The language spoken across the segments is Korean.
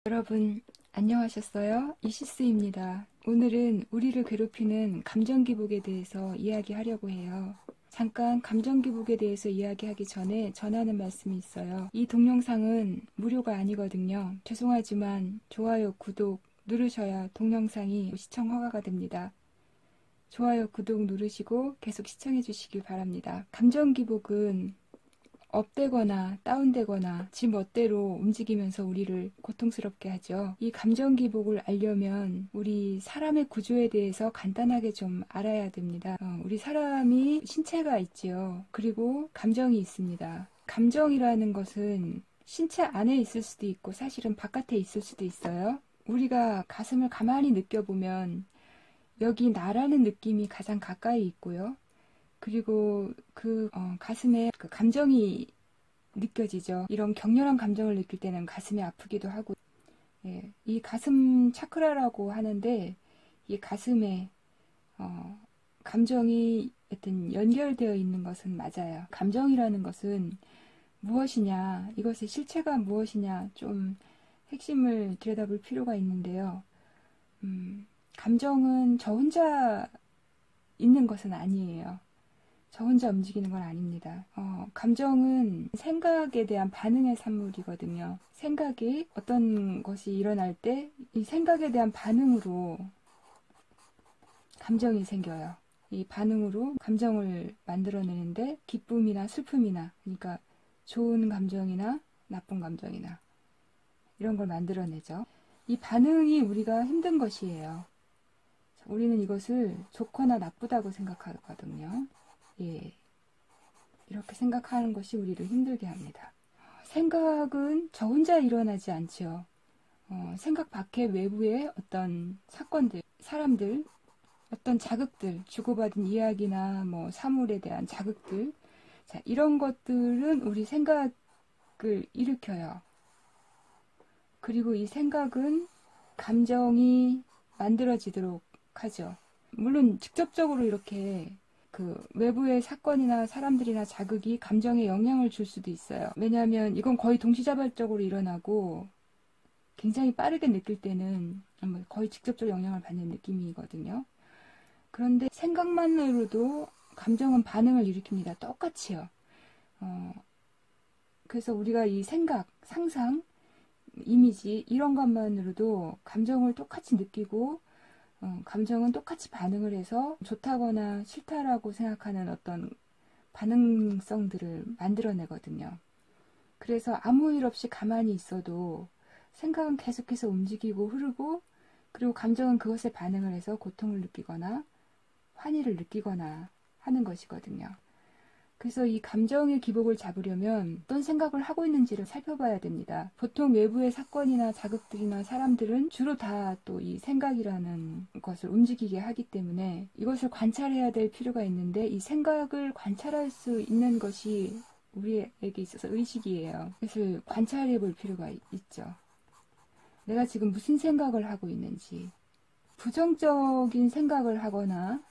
여러분, 안녕하셨어요? 이시스입니다. 오늘은 우리를 괴롭히는 감정기복에 대해서 이야기하려고 해요. 잠깐 감정기복에 대해서 이야기하기 전에 전하는 말씀이 있어요. 이 동영상은 무료가 아니거든요. 죄송하지만 좋아요, 구독 누르셔야 동영상이 시청 허가가 됩니다. 좋아요, 구독 누르시고 계속 시청해 주시길 바랍니다. 감정기복은 업되거나 다운되거나 지 멋대로 움직이면서 우리를 고통스럽게 하죠. 이 감정 기복을 알려면 우리 사람의 구조에 대해서 간단하게 좀 알아야 됩니다. 우리 사람이 신체가 있지요. 그리고 감정이 있습니다. 감정이라는 것은 신체 안에 있을 수도 있고 사실은 바깥에 있을 수도 있어요. 우리가 가슴을 가만히 느껴보면 여기 나라는 느낌이 가장 가까이 있고요. 그리고 가슴에 그 감정이 느껴지죠. 이런 격렬한 감정을 느낄 때는 가슴이 아프기도 하고, 이 가슴 차크라라고 하는데, 이 가슴에 감정이 어떤 연결되어 있는 것은 맞아요. 감정이라는 것은 무엇이냐, 이것의 실체가 무엇이냐, 좀 핵심을 들여다볼 필요가 있는데요. 감정은 저 혼자 있는 것은 아니에요. 저 혼자 움직이는 건 아닙니다. 감정은 생각에 대한 반응의 산물이거든요. 생각이 어떤 것이 일어날 때 이 생각에 대한 반응으로 감정이 생겨요. 이 반응으로 감정을 만들어내는데 기쁨이나 슬픔이나, 그러니까 좋은 감정이나 나쁜 감정이나 이런 걸 만들어내죠. 이 반응이 우리가 힘든 것이에요. 우리는 이것을 좋거나 나쁘다고 생각하거든요. 이렇게 생각하는 것이 우리를 힘들게 합니다. 생각은 저 혼자 일어나지 않죠. 생각 밖에 외부의 어떤 사건들, 사람들, 어떤 자극들, 주고받은 이야기나 뭐 사물에 대한 자극들, 자, 이런 것들은 우리 생각을 일으켜요. 그리고 이 생각은 감정이 만들어지도록 하죠. 물론 직접적으로 이렇게 그 외부의 사건이나 사람들이나 자극이 감정에 영향을 줄 수도 있어요. 왜냐하면 이건 거의 동시다발적으로 일어나고 굉장히 빠르게 느낄 때는 거의 직접적으로 영향을 받는 느낌이거든요. 그런데 생각만으로도 감정은 반응을 일으킵니다. 똑같이요. 그래서 우리가 이 생각, 상상, 이미지 이런 것만으로도 감정을 똑같이 느끼고 감정은 똑같이 반응을 해서 좋다거나 싫다라고 생각하는 어떤 반응성들을 만들어내거든요. 그래서 아무 일 없이 가만히 있어도 생각은 계속해서 움직이고 흐르고, 그리고 감정은 그것에 반응을 해서 고통을 느끼거나 환희를 느끼거나 하는 것이거든요. 그래서 이 감정의 기복을 잡으려면 어떤 생각을 하고 있는지를 살펴봐야 됩니다. 보통 외부의 사건이나 자극들이나 사람들은 주로 다 또 이 생각이라는 것을 움직이게 하기 때문에 이것을 관찰해야 될 필요가 있는데, 이 생각을 관찰할 수 있는 것이 우리에게 있어서 의식이에요. 그래서 관찰해 볼 필요가 있죠. 내가 지금 무슨 생각을 하고 있는지. 부정적인 생각을 하거나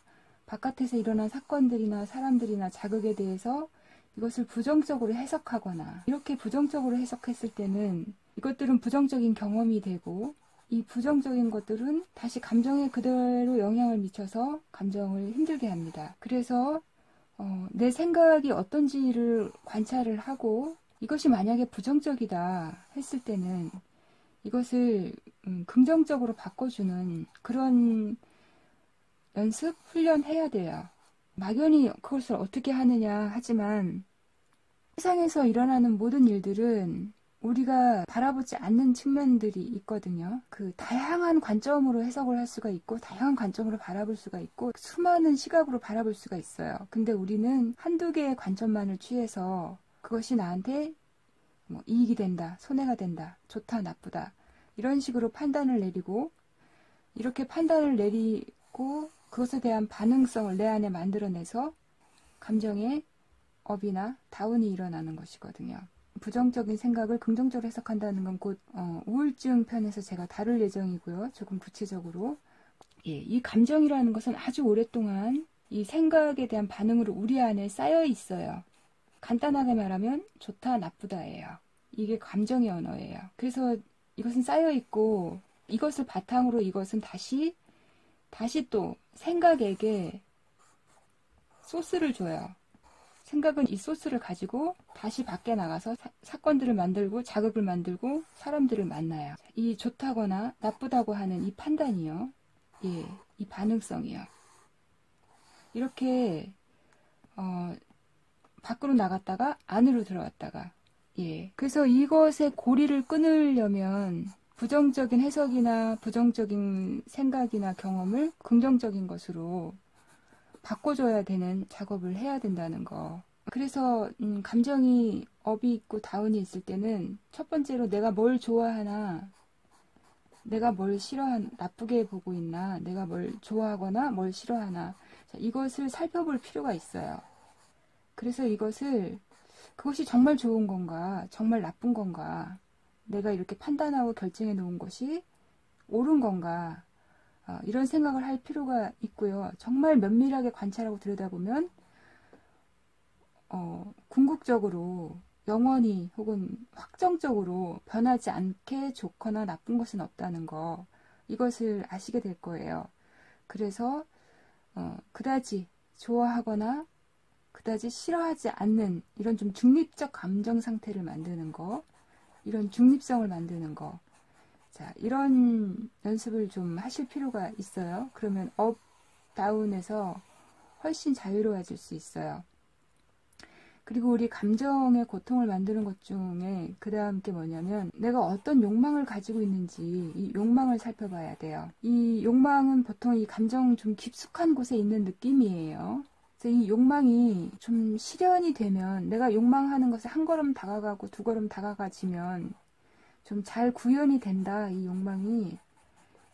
바깥에서 일어난 사건들이나 사람들이나 자극에 대해서 이것을 부정적으로 해석하거나, 이렇게 부정적으로 해석했을 때는 이것들은 부정적인 경험이 되고, 이 부정적인 것들은 다시 감정에 그대로 영향을 미쳐서 감정을 힘들게 합니다. 그래서 내 생각이 어떤지를 관찰을 하고, 이것이 만약에 부정적이다 했을 때는 이것을 긍정적으로 바꿔주는 그런 연습, 훈련해야 돼요. 막연히 그것을 어떻게 하느냐 하지만, 세상에서 일어나는 모든 일들은 우리가 바라보지 않는 측면들이 있거든요. 그 다양한 관점으로 해석을 할 수가 있고, 다양한 관점으로 바라볼 수가 있고, 수많은 시각으로 바라볼 수가 있어요. 근데 우리는 한두 개의 관점만을 취해서 그것이 나한테 뭐 이익이 된다, 손해가 된다, 좋다, 나쁘다, 이런 식으로 판단을 내리고, 이렇게 판단을 내리고 그것에 대한 반응성을 내 안에 만들어내서 감정의 업이나 다운이 일어나는 것이거든요. 부정적인 생각을 긍정적으로 해석한다는 건 곧 우울증 편에서 제가 다룰 예정이고요. 조금 구체적으로. 이 감정이라는 것은 아주 오랫동안 이 생각에 대한 반응으로 우리 안에 쌓여 있어요. 간단하게 말하면 좋다, 나쁘다예요. 이게 감정의 언어예요. 그래서 이것은 쌓여 있고 이것을 바탕으로 이것은 다시 또 생각에게 소스를 줘요. 생각은 이 소스를 가지고 다시 밖에 나가서 사건들을 만들고 자극을 만들고 사람들을 만나요. 이 좋다거나 나쁘다고 하는 이 판단이요. 예, 이 반응성이요. 이렇게 밖으로 나갔다가 안으로 들어왔다가 예. 그래서 이것의 고리를 끊으려면 부정적인 해석이나 부정적인 생각이나 경험을 긍정적인 것으로 바꿔줘야 되는 작업을 해야 된다는 거. 그래서 감정이 업이 있고 다운이 있을 때는 첫 번째로 내가 뭘 좋아하나, 내가 뭘 싫어하나, 나쁘게 보고 있나, 내가 뭘 좋아하거나 뭘 싫어하나, 자, 이것을 살펴볼 필요가 있어요. 그래서 그것이 정말 좋은 건가, 정말 나쁜 건가, 내가 이렇게 판단하고 결정해 놓은 것이 옳은 건가, 이런 생각을 할 필요가 있고요. 정말 면밀하게 관찰하고 들여다보면 궁극적으로 영원히 혹은 확정적으로 변하지 않게 좋거나 나쁜 것은 없다는 거, 이것을 아시게 될 거예요. 그래서 그다지 좋아하거나 그다지 싫어하지 않는 이런 좀 중립적 감정 상태를 만드는 거, 이런 중립성을 만드는 거, 자, 이런 연습을 좀 하실 필요가 있어요. 그러면 업, 다운에서 훨씬 자유로워질 수 있어요. 그리고 우리 감정의 고통을 만드는 것 중에 그 다음 게 뭐냐면 내가 어떤 욕망을 가지고 있는지 이 욕망을 살펴봐야 돼요. 이 욕망은 보통 이 감정 좀 깊숙한 곳에 있는 느낌이에요. 그래서 이 욕망이 좀 실현이 되면 내가 욕망하는 것에 한 걸음 다가가고 두 걸음 다가가지면 좀 잘 구현이 된다, 이 욕망이.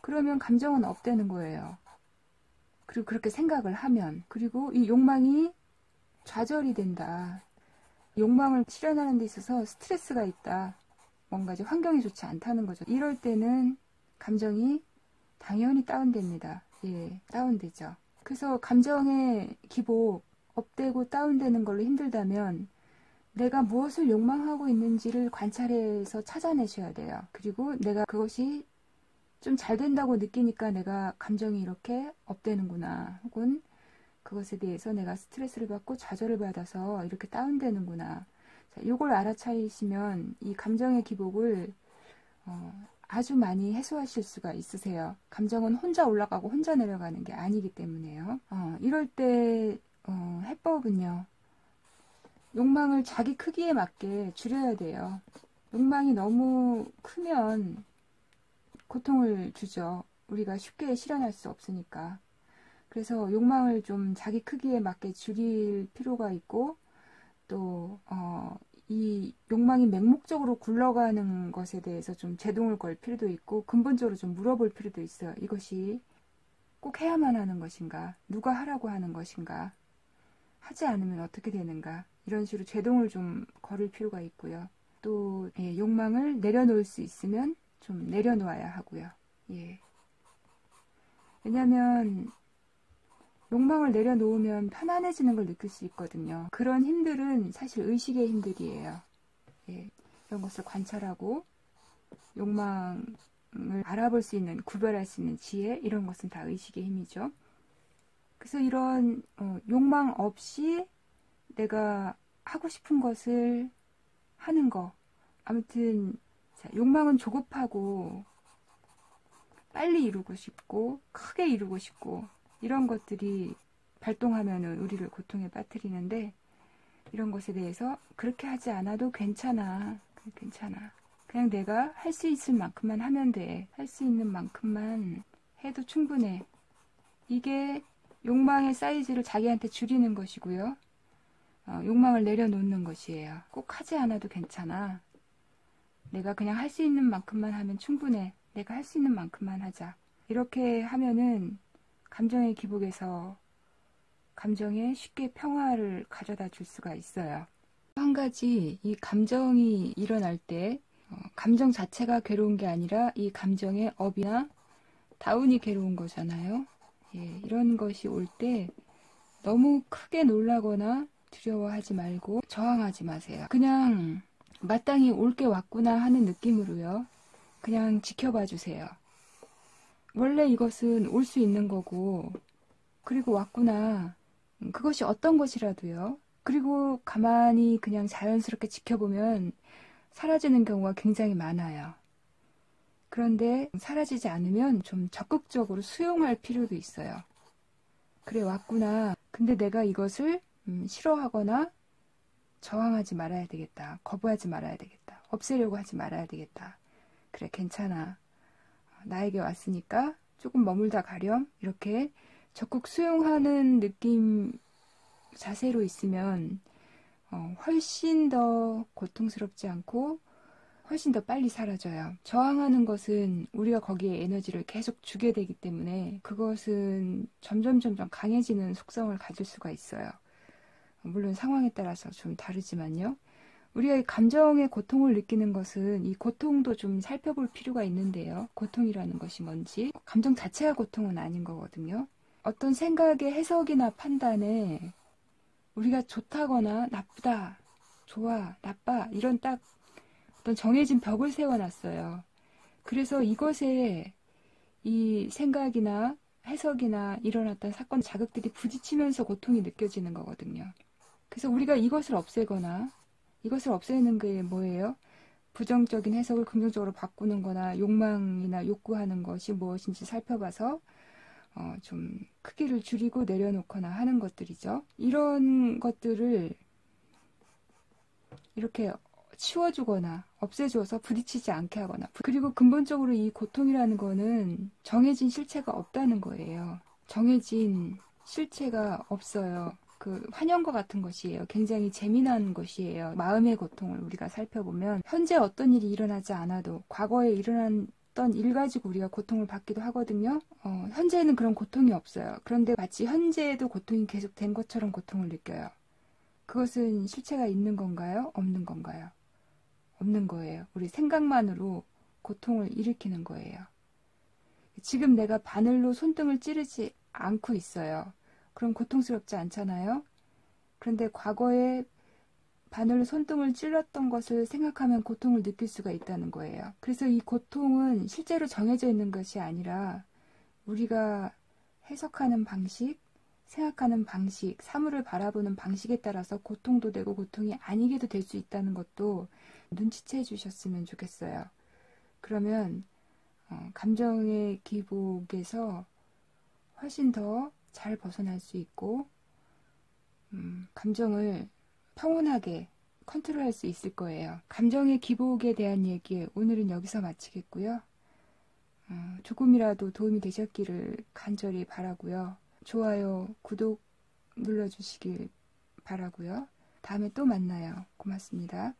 그러면 감정은 업되는 거예요. 그리고 그렇게 생각을 하면. 그리고 이 욕망이 좌절이 된다. 욕망을 실현하는 데 있어서 스트레스가 있다. 뭔가 이제 환경이 좋지 않다는 거죠. 이럴 때는 감정이 당연히 다운됩니다. 예, 다운되죠. 그래서 감정의 기복, 업되고 다운되는 걸로 힘들다면 내가 무엇을 욕망하고 있는지를 관찰해서 찾아내셔야 돼요. 그리고 내가 그것이 좀 잘 된다고 느끼니까 내가 감정이 이렇게 업되는구나. 혹은 그것에 대해서 내가 스트레스를 받고 좌절을 받아서 이렇게 다운되는구나. 자, 이걸 알아차리시면 이 감정의 기복을 아주 많이 해소하실 수가 있으세요. 감정은 혼자 올라가고 혼자 내려가는 게 아니기 때문에요. 이럴 때 해법은요. 욕망을 자기 크기에 맞게 줄여야 돼요. 욕망이 너무 크면 고통을 주죠. 우리가 쉽게 실현할 수 없으니까. 그래서 욕망을 좀 자기 크기에 맞게 줄일 필요가 있고 또 이 욕망이 맹목적으로 굴러가는 것에 대해서 좀 제동을 걸 필요도 있고 근본적으로 좀 물어볼 필요도 있어요. 이것이 꼭 해야만 하는 것인가? 누가 하라고 하는 것인가? 하지 않으면 어떻게 되는가? 이런 식으로 제동을 좀 걸을 필요가 있고요. 또 예, 욕망을 내려놓을 수 있으면 좀 내려놓아야 하고요. 예. 왜냐하면 욕망을 내려놓으면 편안해지는 걸 느낄 수 있거든요. 그런 힘들은 사실 의식의 힘들이에요. 예, 이런 것을 관찰하고 욕망을 알아볼 수 있는, 구별할 수 있는 지혜, 이런 것은 다 의식의 힘이죠. 그래서 이런 욕망 없이 내가 하고 싶은 것을 하는 거. 아무튼 자, 욕망은 조급하고 빨리 이루고 싶고 크게 이루고 싶고 이런 것들이 발동하면은 우리를 고통에 빠뜨리는데 이런 것에 대해서 그렇게 하지 않아도 괜찮아. 괜찮아. 그냥 내가 할 수 있을 만큼만 하면 돼. 할 수 있는 만큼만 해도 충분해. 이게 욕망의 사이즈를 자기한테 줄이는 것이고요. 욕망을 내려놓는 것이에요. 꼭 하지 않아도 괜찮아. 내가 그냥 할 수 있는 만큼만 하면 충분해. 내가 할 수 있는 만큼만 하자. 이렇게 하면은 감정의 기복에서 감정에 쉽게 평화를 가져다 줄 수가 있어요. 한 가지 이 감정이 일어날 때 감정 자체가 괴로운 게 아니라 이 감정의 업이나 다운이 괴로운 거잖아요. 예, 이런 것이 올 때 너무 크게 놀라거나 두려워하지 말고 저항하지 마세요. 그냥 마땅히 올 게 왔구나 하는 느낌으로요. 그냥 지켜봐 주세요. 원래 이것은 올 수 있는 거고, 그리고 왔구나. 그것이 어떤 것이라도요. 그리고 가만히 그냥 자연스럽게 지켜보면 사라지는 경우가 굉장히 많아요. 그런데 사라지지 않으면 좀 적극적으로 수용할 필요도 있어요. 그래, 왔구나. 근데 내가 이것을 싫어하거나 저항하지 말아야 되겠다. 거부하지 말아야 되겠다. 없애려고 하지 말아야 되겠다. 그래, 괜찮아. 나에게 왔으니까 조금 머물다 가렴. 이렇게 적극 수용하는 느낌 자세로 있으면 훨씬 더 고통스럽지 않고 훨씬 더 빨리 사라져요. 저항하는 것은 우리가 거기에 에너지를 계속 주게 되기 때문에 그것은 점점 강해지는 속성을 가질 수가 있어요. 물론 상황에 따라서 좀 다르지만요. 우리가 이 감정의 고통을 느끼는 것은 이 고통도 좀 살펴볼 필요가 있는데요. 고통이라는 것이 뭔지. 감정 자체가 고통은 아닌 거거든요. 어떤 생각의 해석이나 판단에 우리가 좋다거나 나쁘다, 좋아, 나빠 이런 딱 어떤 정해진 벽을 세워놨어요. 그래서 이것에 이 생각이나 해석이나 일어났던 사건 자극들이 부딪히면서 고통이 느껴지는 거거든요. 그래서 우리가 이것을 없애거나 이것을 없애는 게 뭐예요? 부정적인 해석을 긍정적으로 바꾸는 거나 욕망이나 욕구하는 것이 무엇인지 살펴봐서 좀 크기를 줄이고 내려놓거나 하는 것들이죠. 이런 것들을 이렇게 치워주거나 없애줘서 부딪히지 않게 하거나, 그리고 근본적으로 이 고통이라는 거는 정해진 실체가 없다는 거예요. 정해진 실체가 없어요. 그 환영과 같은 것이에요. 굉장히 재미난 것이에요. 마음의 고통을 우리가 살펴보면 현재 어떤 일이 일어나지 않아도 과거에 일어난 어떤 일 가지고 우리가 고통을 받기도 하거든요. 현재는 그런 고통이 없어요. 그런데 마치 현재에도 고통이 계속된 것처럼 고통을 느껴요. 그것은 실체가 있는 건가요? 없는 건가요? 없는 거예요. 우리 생각만으로 고통을 일으키는 거예요. 지금 내가 바늘로 손등을 찌르지 않고 있어요. 그럼 고통스럽지 않잖아요? 그런데 과거에 바늘로 손등을 찔렀던 것을 생각하면 고통을 느낄 수가 있다는 거예요. 그래서 이 고통은 실제로 정해져 있는 것이 아니라 우리가 해석하는 방식, 생각하는 방식, 사물을 바라보는 방식에 따라서 고통도 되고 고통이 아니게도 될 수 있다는 것도 눈치채 주셨으면 좋겠어요. 그러면 감정의 기복에서 훨씬 더 잘 벗어날 수 있고 감정을 평온하게 컨트롤할 수 있을 거예요. 감정의 기복에 대한 얘기 오늘은 여기서 마치겠고요. 조금이라도 도움이 되셨기를 간절히 바라고요. 좋아요, 구독 눌러주시길 바라고요. 다음에 또 만나요. 고맙습니다.